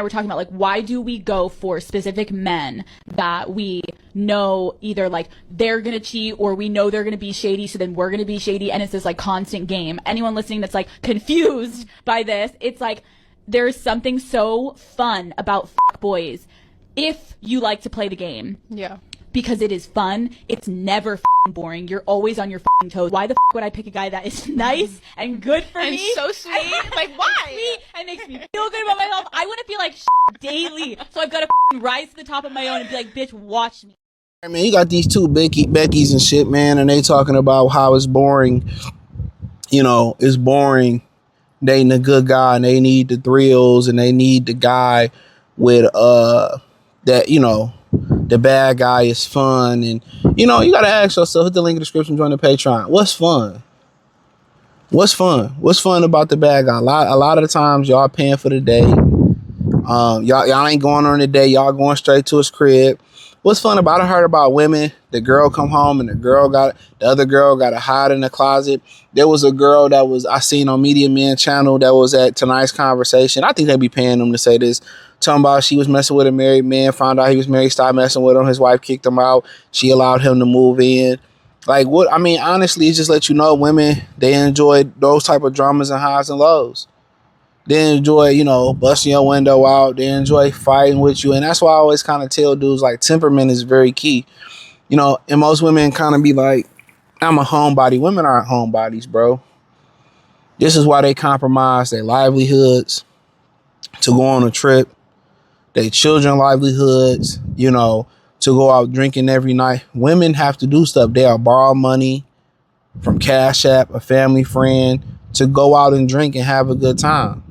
I were talking about, like, why do we go for specific men that we know either, like, they're gonna cheat or we know they're gonna be shady, so then we're gonna be shady, and it's this, like, constant game. Anyone listening that's, like, confused by this, it's like, there's something so fun about boys if you like to play the game. Yeah. Because it is fun. It's never boring. You're always on your toes. Why the would I pick a guy that is nice and good for and me? So sweet. Like, why? And makes me feel good about myself. I want to feel like daily. So I've got to rise to the top of my own and be like, bitch, watch me. I mean, you got these two Beckys and shit, man, and they talking about how it's boring. You know, it's boring dating a good guy, and they need the thrills, and they need the guy with that, you know, the bad guy is fun. And you know, you gotta ask yourself, hit the link in the description, join the Patreon. What's fun? What's fun about the bad guy? A lot of the times y'all paying for the day. Y'all ain't going on the day, y'all going straight to his crib. What's fun about it? I heard about women, the girl come home and the other girl got to hide in the closet. There was a girl that I seen on Media Men channel that was at Tonight's Conversation. I think they be paying them to say this. Talking about she was messing with a married man, found out he was married, stopped messing with him. His wife kicked him out. She allowed him to move in. Like, what? I mean, honestly, it just let you know women, they enjoy those type of dramas and highs and lows. They enjoy, you know, busting your window out. They enjoy fighting with you. And that's why I always kind of tell dudes, like, temperament is very key. You know, and most women kind of be like, I'm a homebody. Women aren't homebodies, bro. This is why they compromise their livelihoods to go on a trip, their children livelihoods, you know, to go out drinking every night. Women have to do stuff. They'll borrow money from Cash App, a family friend, to go out and drink and have a good time.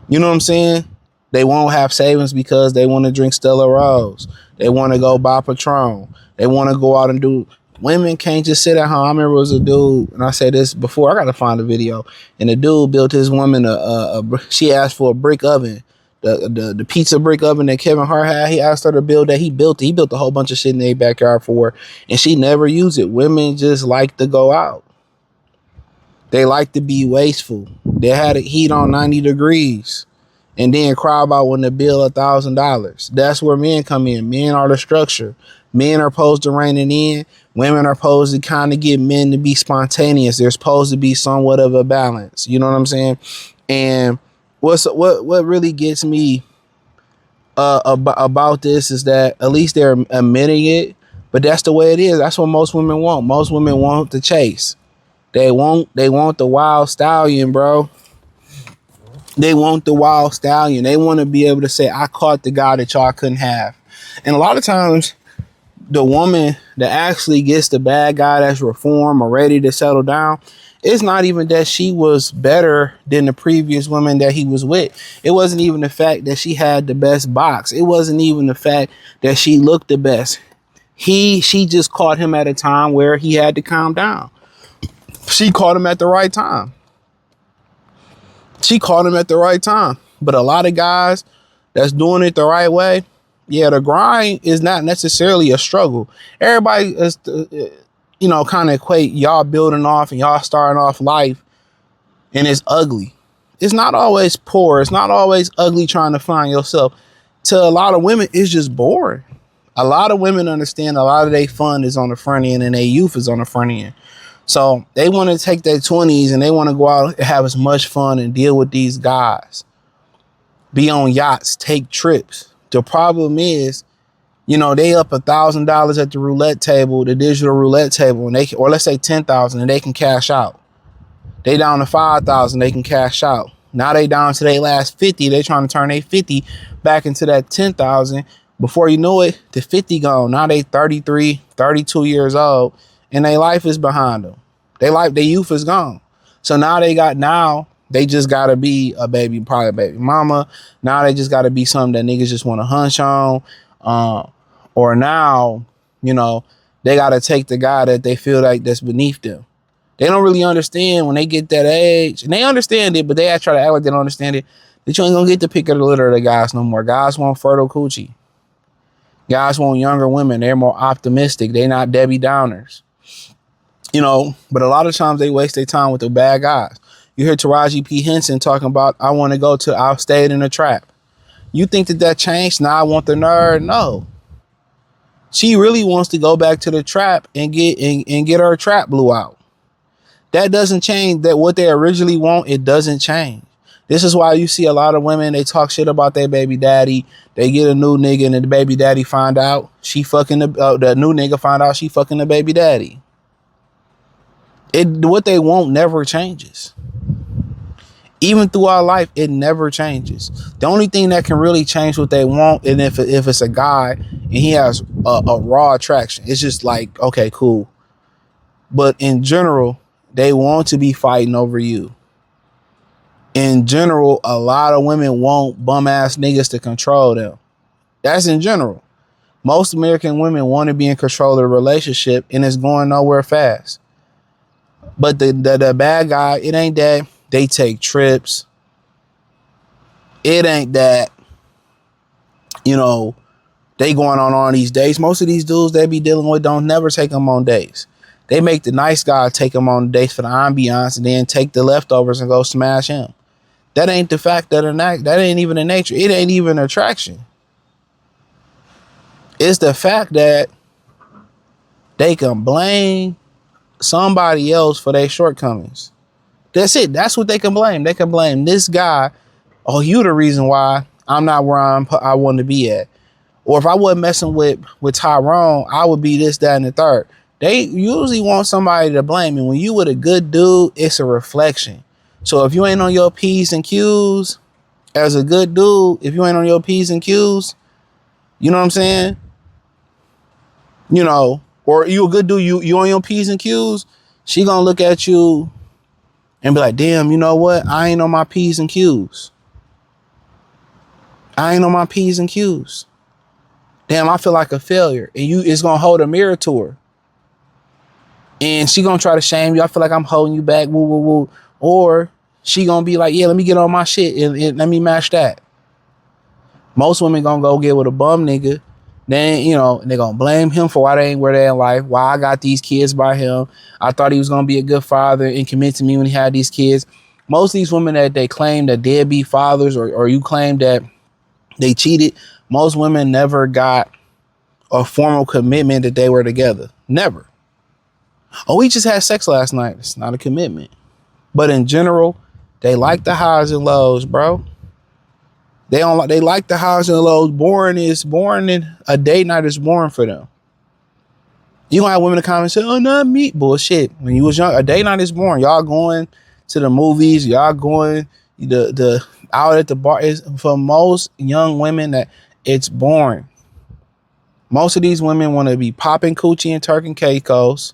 You know what I'm saying? They won't have savings because they want to drink Stella Rose. They want to go buy Patron. They want to go out and do. Women can't just sit at home. I remember it was a dude, and I said this before. I got to find the video. And the dude built his woman she asked for a brick oven. The pizza brick oven that Kevin Hart had, he asked her to build that. He built it. He built a whole bunch of shit in their backyard for her, and she never used it. Women just like to go out. They like to be wasteful. They had it heat on 90 degrees and then cry about when the bill $1,000. That's where men come in. Men are the structure. Men are supposed to rein it in. Women are supposed to kind of get men to be spontaneous. There's supposed to be somewhat of a balance. You know what I'm saying? And what really gets me about this is that at least they're admitting it, but that's the way it is. That's what most women want. Most women want the chase. They want the wild stallion, bro. They want the wild stallion. They want to be able to say, I caught the guy that y'all couldn't have. And a lot of times, the woman that actually gets the bad guy that's reformed or ready to settle down, it's not even that she was better than the previous woman that he was with. It wasn't even the fact that she had the best box. It wasn't even the fact that she looked the best. She just caught him at a time where he had to calm down. She caught him at the right time. But a lot of guys that's doing it the right way, yeah, the grind is not necessarily a struggle. Everybody is, you know, kind of equate y'all building off and y'all starting off life and it's ugly. It's not always poor. It's not always ugly trying to find yourself. To a lot of women, it's just boring. A lot of women understand a lot of their fun is on the front end and their youth is on the front end. So they want to take their 20s and they want to go out and have as much fun and deal with these guys. Be on yachts, take trips. The problem is, you know, they up $1,000 at the roulette table, the digital roulette table, and or let's say 10,000, and they can cash out. They down to 5,000, they can cash out. Now they down to their last 50. They trying to turn their 50 back into that 10,000. Before you know it, the 50 gone. Now they 33, 32 years old. And their life is behind them. Their youth is gone. So now they just gotta be probably a baby mama. Now they just gotta be something that niggas just want to hunch on. Or now, you know, they gotta take the guy that they feel like that's beneath them. They don't really understand when they get that age, and they understand it, but they try to act like they don't understand it. That you ain't gonna get the pick of the litter of the guys no more. Guys want fertile coochie. Guys want younger women. They're more optimistic. They're not Debbie Downers. You know, but a lot of times they waste their time with the bad guys. You hear Taraji P. Henson talking about, I stayed in a trap. You think that changed? Now I want the nerd. No. She really wants to go back to the trap and get her trap blew out. That doesn't change. That what they originally want, it doesn't change. This is why you see a lot of women, they talk shit about their baby daddy. They get a new nigga and the baby daddy find out she fucking the new nigga find out she fucking the baby daddy. What they want never changes. Even through our life, it never changes. The only thing that can really change what they want, and if it's a guy and he has a raw attraction, it's just like, okay, cool. But in general, they want to be fighting over you. In general, a lot of women want bum ass niggas to control them. That's in general. Most American women want to be in control of the relationship, and it's going nowhere fast. But the bad guy, it ain't that they take trips. It ain't that, you know, they going on all these dates. Most of these dudes they be dealing with don't never take them on dates. They make the nice guy take them on dates for the ambiance and then take the leftovers and go smash him. That ain't the fact that that ain't even the nature. It ain't even attraction. It's the fact that they can blame somebody else for their shortcomings. That's it. That's what they can blame. They can blame this guy. Oh, you the reason why I'm not where I want to be at. Or if I wasn't messing with Tyrone, I would be this, that, and the third. They usually want somebody to blame. And when you with a good dude, it's a reflection. So if you ain't on your P's and Q's as a good dude, if you ain't on your P's and Q's, you know what I'm saying? You know, or you a good dude, you on your P's and Q's, she gonna look at you and be like, damn, you know what? I ain't on my P's and Q's. I ain't on my P's and Q's. Damn, I feel like a failure. And it's gonna hold a mirror to her. And she gonna try to shame you. I feel like I'm holding you back, woo, woo, woo. Or she gonna be like, yeah, let me get on my shit and let me match that. Most women gonna go get with a bum nigga. Then, you know, they gonna blame him for why they ain't where they in life. Why I got these kids by him. I thought he was gonna be a good father and commit to me when he had these kids. Most of these women that they claim that deadbeat fathers or you claim that they cheated, most women never got a formal commitment that they were together. Never. Oh, we just had sex last night. It's not a commitment. But in general, they like the highs and lows, bro. They like the highs and lows. Boring and a date night is boring for them. You gonna have women in the comments say, oh, not me. Bullshit. When you was young, a date night is boring. Y'all going to the movies, y'all going the out at the bar. Is for most young women that it's boring. Most of these women want to be popping coochie and Turk and Caicos.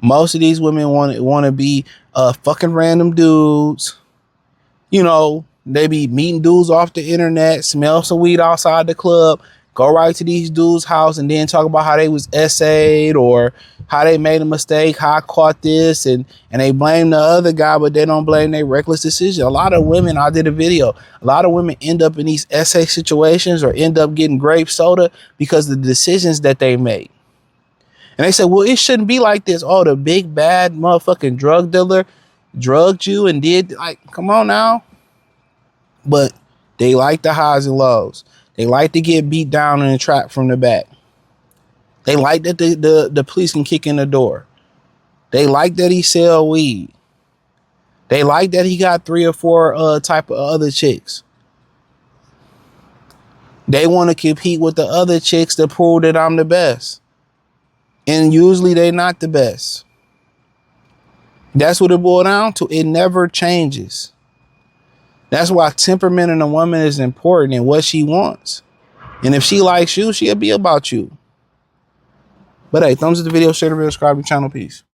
Most of these women want to be fucking random dudes. You know, they be meeting dudes off the internet, smell some weed outside the club, go right to these dudes' house and then talk about how they was essayed or how they made a mistake, how I caught this, and they blame the other guy, but they don't blame their reckless decision. A lot of women, I did a video, a lot of women end up in these essay situations or end up getting grape soda because of the decisions that they made. And they said, well, it shouldn't be like this. Oh, the big bad motherfucking drug dealer drugged you and did, like, come on now. But they like the highs and lows. They like to get beat down and trapped from the back. They like that the police can kick in the door. They like that he sell weed. They like that he got 3 or 4 type of other chicks. They want to compete with the other chicks to prove that I'm the best. And usually they're not the best. That's what it boils down to. It never changes. That's why temperament in a woman is important and what she wants. And if she likes you, she'll be about you. But hey, thumbs up the video, share the video, subscribe to the channel. Peace.